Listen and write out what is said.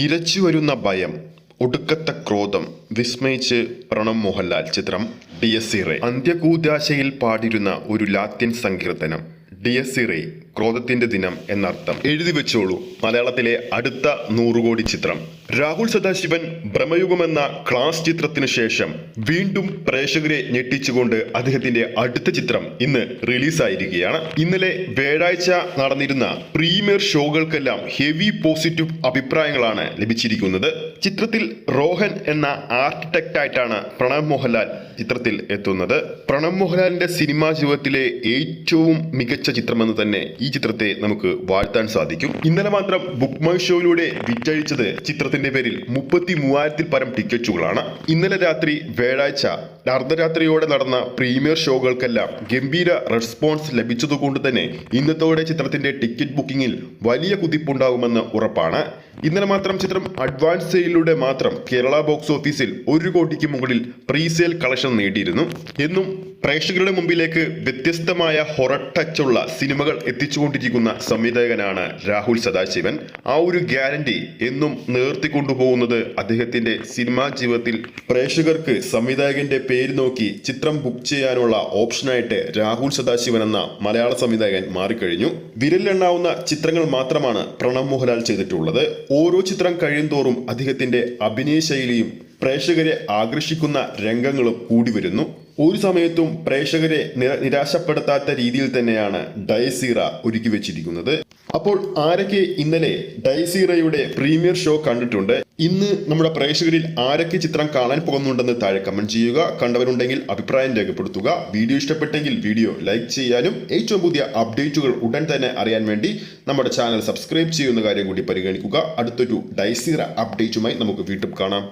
ഇരച്ചു വരുന്ന ഭയം, ഒടുക്കത്തെ ക്രോധം വിസ്മയിച്ച് പ്രണവ് മോഹൻലാൽ ചിത്രം ഡിയസ് ഇറേ. അന്ത്യകൂദാശയിൽ പാടിയിരുന്ന ഒരു ലാത്തിൻ സങ്കീർത്തനം. ഡിയസ് ഇറേ, ക്രോധത്തിന്റെ ദിനം എന്നർത്ഥം. എഴുതി വെച്ചോളൂ, മലയാളത്തിലെ അടുത്ത 100 കോടി ചിത്രം. രാഹുൽ സദാശിവൻ ഭ്രമയുഗം എന്ന ക്ലാസ് ചിത്രത്തിന് ശേഷം വീണ്ടും പ്രേക്ഷകരെ ഞെട്ടിച്ചുകൊണ്ട് അദ്ദേഹത്തിന്റെ അടുത്ത ചിത്രം ഇന്ന് റിലീസായിരിക്കുകയാണ്. ഇന്നലെ വ്യാഴാഴ്ച നടന്നിരുന്ന പ്രീമിയർ ഷോകൾക്കെല്ലാം ഹെവി പോസിറ്റീവ് അഭിപ്രായങ്ങളാണ് ലഭിച്ചിരിക്കുന്നത്. ചിത്രത്തിൽ റോഹൻ എന്ന ആർക്കിടെക്റ്റ് ആയിട്ടാണ് പ്രണവ് മോഹൻലാൽ ചിത്രത്തിൽ എത്തുന്നത്. പ്രണവ് മോഹൻലാലിന്റെ സിനിമാ ജീവിതത്തിലെ ഏറ്റവും മികച്ച ചിത്രമെന്ന് തന്നെ ഈ ചിത്രത്തെ നമുക്ക് വാഴ്ത്താൻ സാധിക്കും. ഇന്നലെ മാത്രം ബുക്ക് മൈ ഷോയിലൂടെ വിറ്റഴിച്ചത് ചിത്രത്തിന്റെ പേരിൽ 33,000-ൽ പരം ടിക്കറ്റുകളാണ്. ഇന്നലെ രാത്രി വ്യാഴാഴ്ച അർദ്ധരാത്രിയോടെ നടന്ന പ്രീമിയർ ഷോകൾക്കെല്ലാം ഗംഭീര റെസ്പോൺസ് ലഭിച്ചതുകൊണ്ട് തന്നെ ഇന്നത്തോടെ ചിത്രത്തിന്റെ ടിക്കറ്റ് ബുക്കിംഗിൽ വലിയ കുതിപ്പുണ്ടാകുമെന്ന് ഉറപ്പാണ്. ഇന്നലെ മാത്രം ചിത്രം അഡ്വാൻസ് സെയിലിലൂടെ മാത്രം കേരള ബോക്സ് ഓഫീസിൽ 1 കോടിക്ക് മുകളിൽ പ്രീസെയിൽ കളക്ഷൻ നേടിയിരുന്നു. എന്നും പ്രേക്ഷകരുടെ മുമ്പിലേക്ക് വ്യത്യസ്തമായ ഹൊറർ ടച്ചുള്ള സിനിമകൾ എത്തിച്ചുകൊണ്ടിരിക്കുന്ന സംവിധായകനാണ് രാഹുൽ സദാശിവൻ. ആ ഒരു ഗ്യാരണ്ടി എന്നും നേർത്തിക്കൊണ്ടുപോകുന്നത് അദ്ദേഹത്തിന്റെ സിനിമാ ജീവിതത്തിൽ പ്രേക്ഷകർക്ക് സംവിധായകന്റെ പേര് നോക്കി ചിത്രം ബുക്ക് ചെയ്യാനുള്ള ഓപ്ഷനായിട്ട് രാഹുൽ സദാശിവൻ എന്ന മലയാള സംവിധായകൻ മാറിക്കഴിഞ്ഞു. വിരലിലെണ്ണാവുന്ന ചിത്രങ്ങൾ മാത്രമാണ് പ്രണവ് മോഹൻലാൽ ചെയ്തിട്ടുള്ളത്. ഓരോ ചിത്രം കഴിയുന്തോറും അദ്ദേഹത്തിന്റെ അഭിനയ ശൈലിയും പ്രേക്ഷകരെ ആകർഷിക്കുന്ന രംഗങ്ങളും കൂടി വരുന്നു. ഒരു സമയത്തും പ്രേക്ഷകരെ നിരാശപ്പെടുത്താത്ത രീതിയിൽ തന്നെയാണ് ഡയസ് ഇറ ഒരുക്കി വെച്ചിരിക്കുന്നത്. അപ്പോൾ ആരൊക്കെ ഇന്നലെ ഡയസ് ഇറയുടെ പ്രീമിയർ ഷോ കണ്ടിട്ടുണ്ട്? ഇന്ന് നമ്മുടെ പ്രേക്ഷകരിൽ ആരൊക്കെ ചിത്രം കാണാൻ പോകുന്നുണ്ടെന്ന് താഴെ കമന്റ് ചെയ്യുക. കണ്ടവരുണ്ടെങ്കിൽ അഭിപ്രായം രേഖപ്പെടുത്തുക. വീഡിയോ ഇഷ്ടപ്പെട്ടെങ്കിൽ വീഡിയോ ലൈക്ക് ചെയ്യാനും ഏറ്റവും പുതിയ അപ്ഡേറ്റുകൾ ഉടൻ തന്നെ അറിയാൻ വേണ്ടി നമ്മുടെ ചാനൽ സബ്സ്ക്രൈബ് ചെയ്യുന്ന കാര്യം കൂടി പരിഗണിക്കുക. അടുത്തൊരു ഡയസ് ഇറ അപ്ഡേറ്റുമായി നമുക്ക് വീണ്ടും കാണാം.